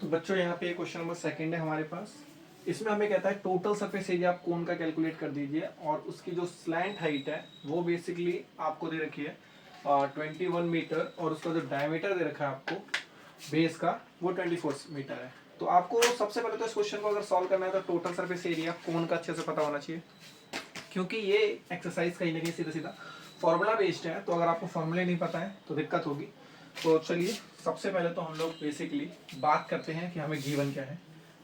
तो बच्चों यहाँ पे क्वेश्चन नंबर सेकंड है हमारे पास। इसमें हमें कहता है टोटल सरफेस एरिया आप कोन का कैलकुलेट कर दीजिए और उसकी जो स्लैंट हाइट है वो बेसिकली आपको दे रखी है 21 मीटर और उसका जो डायमीटर दे रखा है आपको बेस का वो 24 मीटर है। तो आपको सबसे पहले तो इस क्वेश्चन को अगर सॉल्व करना है तो टोटल सरफेस एरिया कोन का अच्छे से पता होना चाहिए, क्योंकि ये एक्सरसाइज कहीं ना कहीं सीधा सीधा फॉर्मूला बेस्ड है। तो अगर आपको फॉर्मूले नहीं पता है तो दिक्कत होगी। तो चलिए सबसे पहले तो हम लोग बेसिकली बात करते हैं कि हमें गिवन क्या है।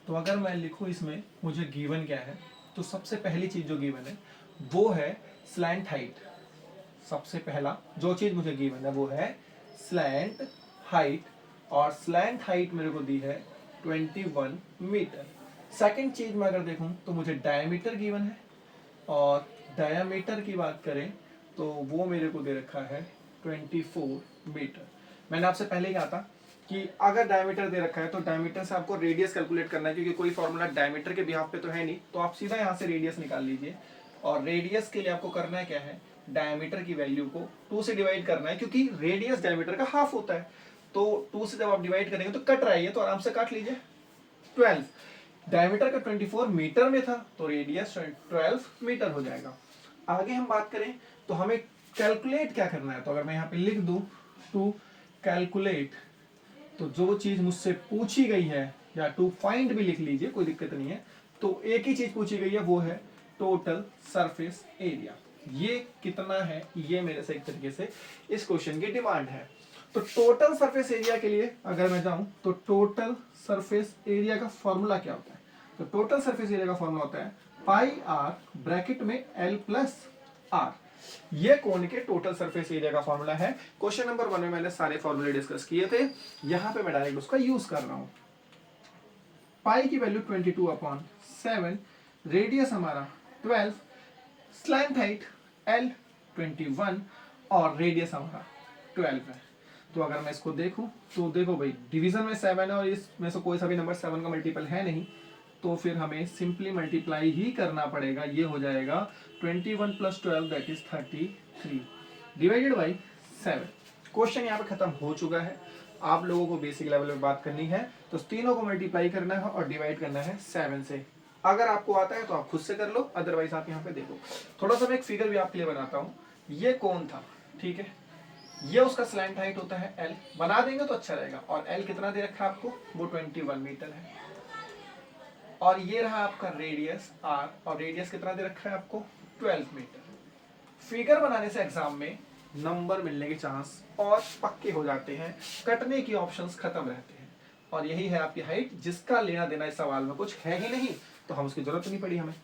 तो अगर मैं लिखूँ इसमें मुझे गिवन क्या है, तो सबसे पहली चीज़ जो गिवन है वो है स्लैंट हाइट। सबसे पहला जो चीज़ मुझे गिवन है वो है स्लैंट हाइट, और स्लैंट हाइट मेरे को दी है 21 मीटर। सेकंड चीज़ मैं अगर देखूँ तो मुझे डायमीटर गिवन है, और डायमीटर की बात करें तो वो मेरे को दे रखा है 24 मीटर। मैंने आपसे पहले ही कहा था कि अगर डायमीटर दे रखा है तो डायमीटर से आपको रेडियस कैलकुलेट करना है, क्योंकि कोई फॉर्मूला डायमीटर के बिहाफ पे तो है नहीं। तो आप सीधा यहाँ से रेडियस निकाल लीजिए, और रेडियस के लिए आपको करना है क्या है, डायमीटर की वैल्यू को 2 से डिवाइड करना है, क्योंकि रेडियस डायमीटर का हाफ होता है। तो 2 से जब आप डिवाइड करेंगे तो कट रहा है, तो आराम से काट लीजिए। 12 डायमीटर का 24 मीटर में था तो रेडियस 12 मीटर हो जाएगा। आगे हम बात करें तो हमें कैलकुलेट क्या करना है। तो अगर मैं यहाँ पे लिख दूं टू कैलकुलेट, तो जो चीज मुझसे पूछी गई है, या टू फाइंड भी लिख लीजिए, कोई दिक्कत नहीं है। तो एक ही चीज पूछी गई है वो है टोटल सरफेस एरिया। ये कितना है, ये मेरे से एक तरीके से इस क्वेश्चन की डिमांड है। तो टोटल सरफेस एरिया के लिए अगर मैं जाऊं तो टोटल सरफेस एरिया का फॉर्मूला क्या होता है। तो टोटल सरफेस एरिया का फॉर्मूला होता है पाई आर ब्रैकेट में एल प्लस आर। ये कोन के टोटल सरफेस एरिया का फॉर्मूला है। क्वेश्चन नंबर 1 में मैंने सारे फॉर्मूले डिस्कस किए थे, यहां पे मैं डायरेक्ट उसका यूज कर रहा हूं। पाई की वैल्यू 22/7, रेडियस हमारा 12, स्लैंट हाइट एल 21 और रेडियस हमारा 12 है। तो अगर मैं इसको देखूं तो देखो भाई डिवीजन में 7 है और इसमें से कोई सा भी नंबर 7 का मल्टीपल है नहीं, तो फिर हमें सिंपली मल्टीप्लाई ही करना पड़ेगा। ये हो जाएगा 21 + 12 that is 33 divided by 7। Question यहाँ पे खत्म हो चुका है। आप लोगों को बेसिक लेवल में बात करनी है तो तीनों को मल्टीप्लाई करना है और डिवाइड करना है 7 से। अगर आपको आता है तो आप खुद से कर लो, अदरवाइज आप यहाँ पे देखो। थोड़ा सा मैं एक फिगर भी आपके लिए बनाता हूँ। ये कौन था, ठीक है, ये उसका स्लैंट हाइट होता है एल, बना देंगे तो अच्छा रहेगा। और एल कितना दे रखा है आपको, वो 21 मीटर है। और ये रहा आपका रेडियस आर, और रेडियस कितना दे रखा है आपको 12 मीटर। फिगर बनाने से एग्जाम में नंबर मिलने के चांस और पक्के हो जाते हैं, कटने की ऑप्शंस खत्म रहते हैं। और यही है आपकी हाइट, जिसका लेना देना इस सवाल में कुछ है ही नहीं, तो हम उसकी जरूरत नहीं पड़ी हमें।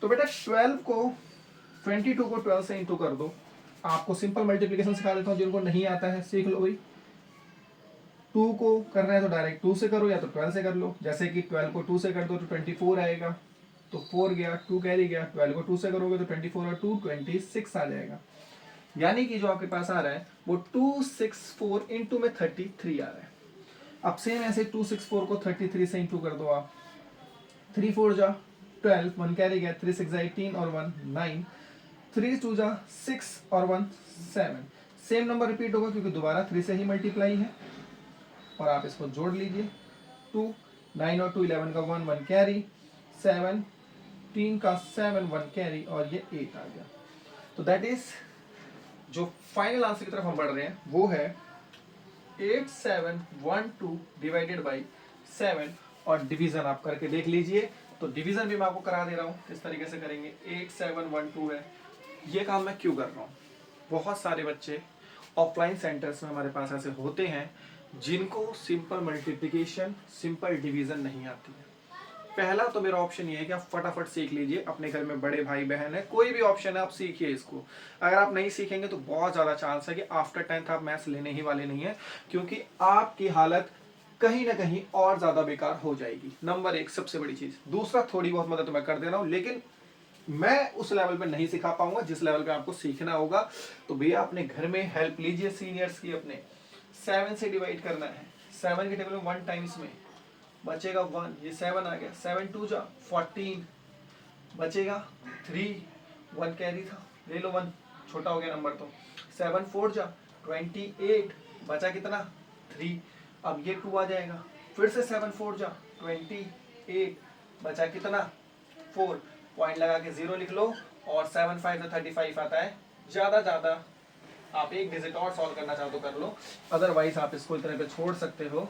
तो बेटा 22 को 12 से इंटू कर दो। आपको सिंपल मल्टीप्लिकेशन सिखा देता हूँ, जिनको नहीं आता है सीख लो भाई। 2 को करना है तो डायरेक्ट 2 से करो, या तो 12 से कर लो। जैसे कि 12 को 2 से कर दो तो 24 आएगा, तो 4 गया, 2 कैरी गया। 12 को 2 से करोगे तो 24 और 2 26 आ जाएगा। यानी कि जो आपके पास आ रहा है वो 264 इंटू में 33 आ रहा है। अब सेम ऐसे 264 को 33 से इंटू कर दो आप। 3 4 जा 12, 1 कैरी गया, 3 6 18 और 1 9, 3 2 जा 6 और 1 7। सेम नंबर रिपीट होगा क्योंकि दोबारा 3 से ही मल्टीप्लाई है। और आप इसको जोड़ लीजिए, 2 9 और 2 11 का 1 1 कैरी, 7 3 का 7 1 कैरी, और ये 8 आ गया। तो दैट इज जो फाइनल आंसर की तरफ हम बढ़ रहे हैं वो है 8712 डिवाइडेड बाई 7। और डिवीजन आप करके देख लीजिए। तो डिवीजन भी मैं आपको करा दे रहा हूँ किस तरीके से करेंगे। 8712 है। ये काम मैं क्यों कर रहा हूँ, बहुत सारे बच्चे ऑफलाइन सेंटर्स में हमारे पास ऐसे होते हैं जिनको सिंपल मल्टीप्लिकेशन सिंपल डिवीजन नहीं आती है। पहला तो मेरा ऑप्शन ये है कि आप फटाफट सीख लीजिए। अपने घर में बड़े भाई बहन है, कोई भी ऑप्शन है आप सीखिए इसको। अगर आप नहीं सीखेंगे तो बहुत ज्यादा चांस है कि आफ्टर 10th आप मैथ्स लेने ही वाले नहीं है, क्योंकि आपकी हालत कहीं ना कहीं और ज्यादा बेकार हो जाएगी। नंबर 1 सबसे बड़ी चीज। दूसरा, थोड़ी बहुत मदद मैं कर दे रहा हूं, लेकिन मैं उस लेवल पे नहीं सिखा पाऊंगा जिस लेवल पे आपको सीखना होगा। तो भैया अपने घर में हेल्प लीजिए सीनियर्स की। अपने 7 से डिवाइड करना है, 7 के टेबल में 1 टाइम्स में बचेगा 1, ये 7 आ गया। 7 2 जा 14, बचेगा 3, 1 कैरी था, ले लो 1, छोटा हो गया नंबर। तो 7 4 जा 28, बचा कितना 3। अब ये 2 आ जाएगा, फिर से 7 4 जा 28, बचा कितना 4, पॉइंट लगा के 0 लिख लो, और 7 5 तो 35 आता है। ज्यादा आप एक डिजिट और सॉल्व करना चाहो तो कर लो, अदरवाइज आप इसको इतने पे छोड़ सकते हो।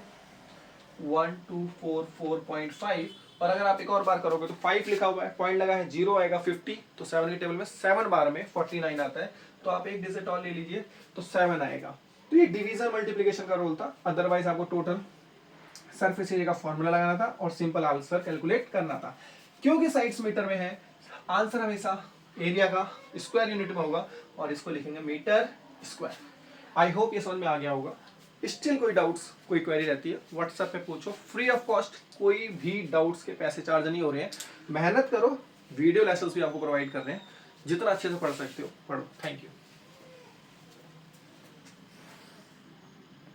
1 2 4 4.5, और अगर आप एक और बार करोगे तो 5 लिखा हुआ है, पॉइंट लगा है 0 आएगा 50, तो 7 के टेबल में 7 बार में 49 आता है, तो आप एक डिजिट और ले लीजिए तो 7 आएगा। तो ये डिवीजन मल्टीप्लिकेशन का रोल था, अदरवाइज आपको टोटल सरफेस एरिया का फॉर्मूला लगाना था और सिंपल आंसर कैलकुलेट करना था। क्योंकि साइड्स मीटर में है, आंसर हमेशा एरिया का स्क्वायर यूनिट में होगा, और इसको लिखेंगे मीटर स्क्वायर। आई होप ये समझ में आ गया होगा। स्टिल कोई डाउट्स, कोई क्वेरी रहती है व्हाट्सएप पे पूछो, फ्री ऑफ कॉस्ट, कोई भी डाउट्स के पैसे चार्ज नहीं हो रहे हैं। मेहनत करो, वीडियो लेसन्स भी आपको प्रोवाइड कर रहे हैं, जितना अच्छे से पढ़ सकते हो पढ़ो। Thank you.